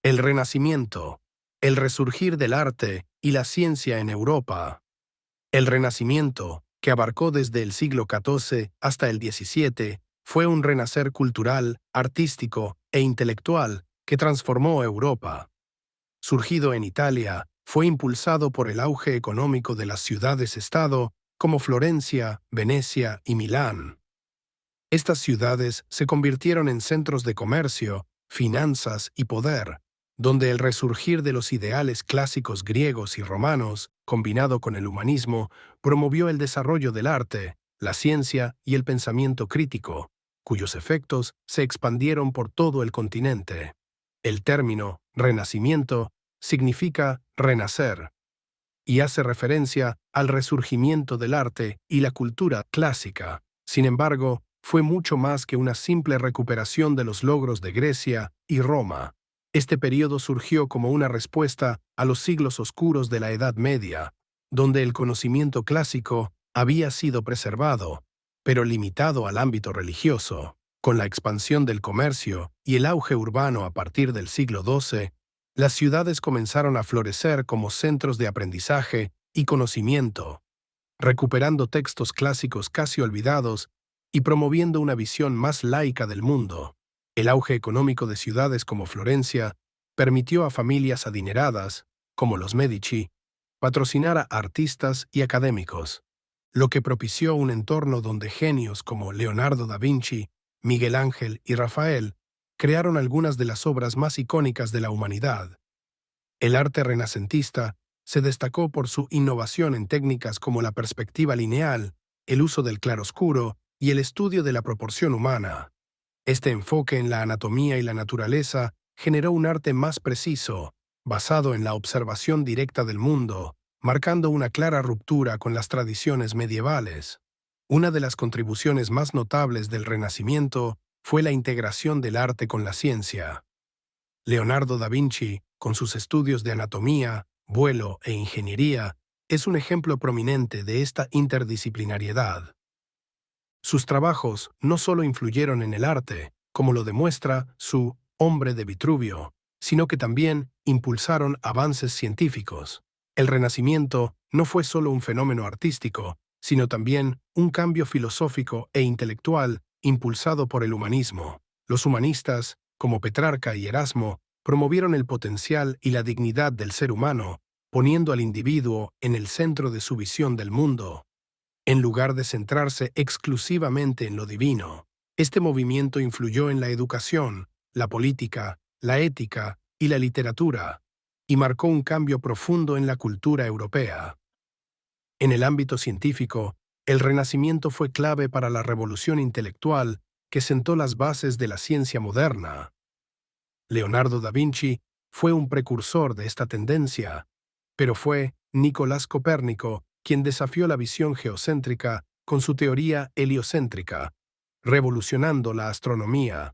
El Renacimiento, el resurgir del arte y la ciencia en Europa. El Renacimiento, que abarcó desde el siglo XIV hasta el XVII, fue un renacer cultural, artístico e intelectual que transformó Europa. Surgido en Italia, fue impulsado por el auge económico de las ciudades-estado como Florencia, Venecia y Milán. Estas ciudades se convirtieron en centros de comercio, finanzas y poder, donde el resurgir de los ideales clásicos griegos y romanos, combinado con el humanismo, promovió el desarrollo del arte, la ciencia y el pensamiento crítico, cuyos efectos se expandieron por todo el continente. El término Renacimiento significa renacer y hace referencia al resurgimiento del arte y la cultura clásica. Sin embargo, fue mucho más que una simple recuperación de los logros de Grecia y Roma. Este período surgió como una respuesta a los siglos oscuros de la Edad Media, donde el conocimiento clásico había sido preservado, pero limitado al ámbito religioso. Con la expansión del comercio y el auge urbano a partir del siglo XII, las ciudades comenzaron a florecer como centros de aprendizaje y conocimiento, recuperando textos clásicos casi olvidados y promoviendo una visión más laica del mundo. El auge económico de ciudades como Florencia permitió a familias adineradas, como los Medici, patrocinar a artistas y académicos, lo que propició un entorno donde genios como Leonardo da Vinci, Miguel Ángel y Rafael crearon algunas de las obras más icónicas de la humanidad. El arte renacentista se destacó por su innovación en técnicas como la perspectiva lineal, el uso del claroscuro y el estudio de la proporción humana. Este enfoque en la anatomía y la naturaleza generó un arte más preciso, basado en la observación directa del mundo, marcando una clara ruptura con las tradiciones medievales. Una de las contribuciones más notables del Renacimiento fue la integración del arte con la ciencia. Leonardo da Vinci, con sus estudios de anatomía, vuelo e ingeniería, es un ejemplo prominente de esta interdisciplinariedad. Sus trabajos no solo influyeron en el arte, como lo demuestra su Hombre de Vitruvio, sino que también impulsaron avances científicos. El Renacimiento no fue solo un fenómeno artístico, sino también un cambio filosófico e intelectual impulsado por el humanismo. Los humanistas, como Petrarca y Erasmo, promovieron el potencial y la dignidad del ser humano, poniendo al individuo en el centro de su visión del mundo. En lugar de centrarse exclusivamente en lo divino, este movimiento influyó en la educación, la política, la ética y la literatura, y marcó un cambio profundo en la cultura europea. En el ámbito científico, el Renacimiento fue clave para la revolución intelectual que sentó las bases de la ciencia moderna. Leonardo da Vinci fue un precursor de esta tendencia, pero fue Nicolás Copérnico quien desafió la visión geocéntrica con su teoría heliocéntrica, revolucionando la astronomía.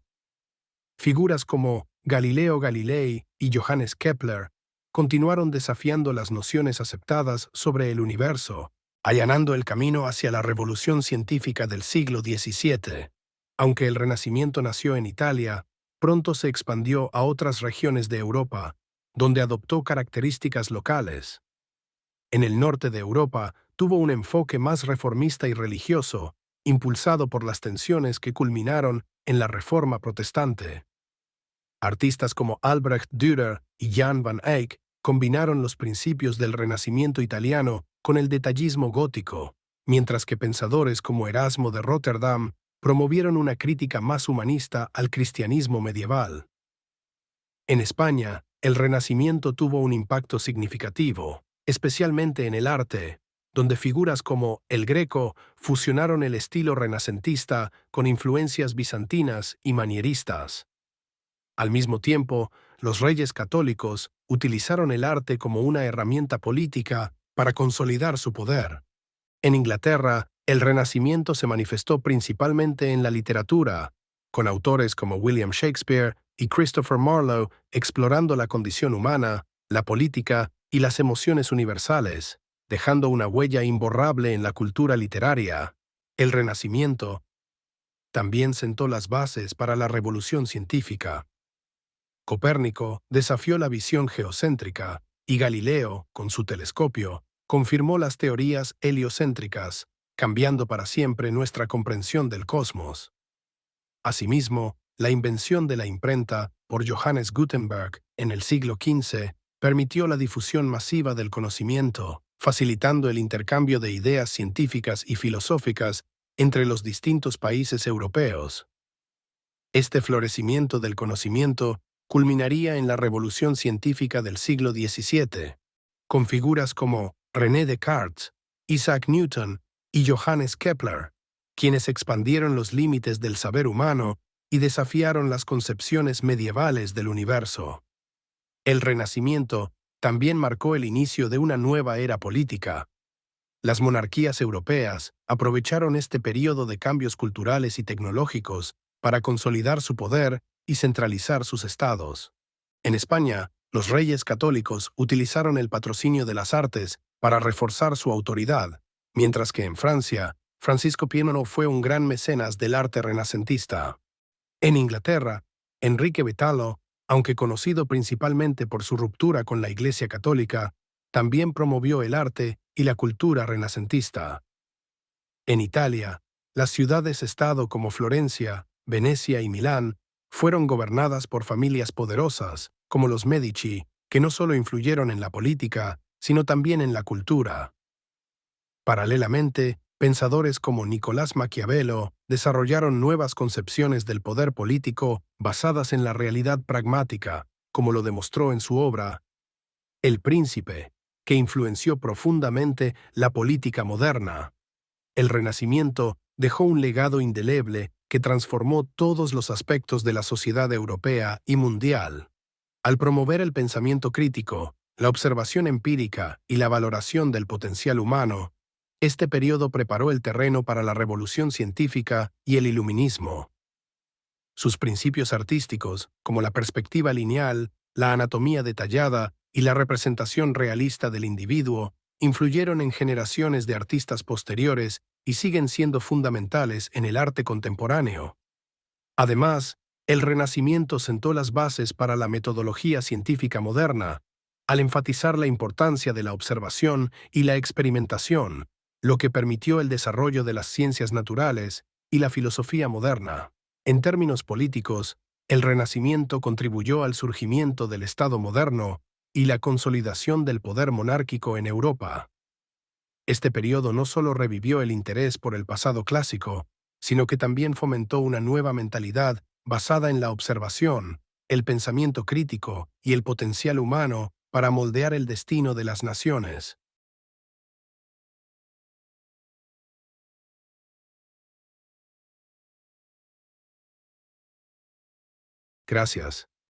Figuras como Galileo Galilei y Johannes Kepler continuaron desafiando las nociones aceptadas sobre el universo, allanando el camino hacia la revolución científica del siglo XVII. Aunque el Renacimiento nació en Italia, pronto se expandió a otras regiones de Europa, donde adoptó características locales. En el norte de Europa tuvo un enfoque más reformista y religioso, impulsado por las tensiones que culminaron en la Reforma Protestante. Artistas como Albrecht Dürer y Jan van Eyck combinaron los principios del Renacimiento italiano con el detallismo gótico, mientras que pensadores como Erasmo de Rotterdam promovieron una crítica más humanista al cristianismo medieval. En España, el Renacimiento tuvo un impacto significativo, especialmente en el arte, donde figuras como El Greco fusionaron el estilo renacentista con influencias bizantinas y manieristas. Al mismo tiempo, los reyes católicos utilizaron el arte como una herramienta política para consolidar su poder. En Inglaterra, el Renacimiento se manifestó principalmente en la literatura, con autores como William Shakespeare y Christopher Marlowe explorando la condición humana, la política y las emociones universales, dejando una huella imborrable en la cultura literaria. El Renacimiento también sentó las bases para la revolución científica. Copérnico desafió la visión geocéntrica y Galileo, con su telescopio, confirmó las teorías heliocéntricas, cambiando para siempre nuestra comprensión del cosmos. Asimismo, la invención de la imprenta por Johannes Gutenberg en el siglo XV permitió la difusión masiva del conocimiento, facilitando el intercambio de ideas científicas y filosóficas entre los distintos países europeos. Este florecimiento del conocimiento culminaría en la revolución científica del siglo XVII, con figuras como René Descartes, Isaac Newton y Johannes Kepler, quienes expandieron los límites del saber humano y desafiaron las concepciones medievales del universo. El Renacimiento también marcó el inicio de una nueva era política. Las monarquías europeas aprovecharon este periodo de cambios culturales y tecnológicos para consolidar su poder y centralizar sus estados. En España, los reyes católicos utilizaron el patrocinio de las artes para reforzar su autoridad, mientras que en Francia, Francisco Pío fue un gran mecenas del arte renacentista. En Inglaterra, Enrique Vitalo, aunque conocido principalmente por su ruptura con la Iglesia Católica, también promovió el arte y la cultura renacentista. En Italia, las ciudades-estado como Florencia, Venecia y Milán fueron gobernadas por familias poderosas, como los Medici, que no solo influyeron en la política, sino también en la cultura. Paralelamente, pensadores como Nicolás Maquiavelo desarrollaron nuevas concepciones del poder político basadas en la realidad pragmática, como lo demostró en su obra El Príncipe, que influenció profundamente la política moderna. El Renacimiento dejó un legado indeleble que transformó todos los aspectos de la sociedad europea y mundial. Al promover el pensamiento crítico, la observación empírica y la valoración del potencial humano, este periodo preparó el terreno para la revolución científica y el iluminismo. Sus principios artísticos, como la perspectiva lineal, la anatomía detallada y la representación realista del individuo, influyeron en generaciones de artistas posteriores y siguen siendo fundamentales en el arte contemporáneo. Además, el Renacimiento sentó las bases para la metodología científica moderna, al enfatizar la importancia de la observación y la experimentación, lo que permitió el desarrollo de las ciencias naturales y la filosofía moderna. En términos políticos, el Renacimiento contribuyó al surgimiento del Estado moderno y la consolidación del poder monárquico en Europa. Este periodo no solo revivió el interés por el pasado clásico, sino que también fomentó una nueva mentalidad basada en la observación, el pensamiento crítico y el potencial humano para moldear el destino de las naciones. Gracias.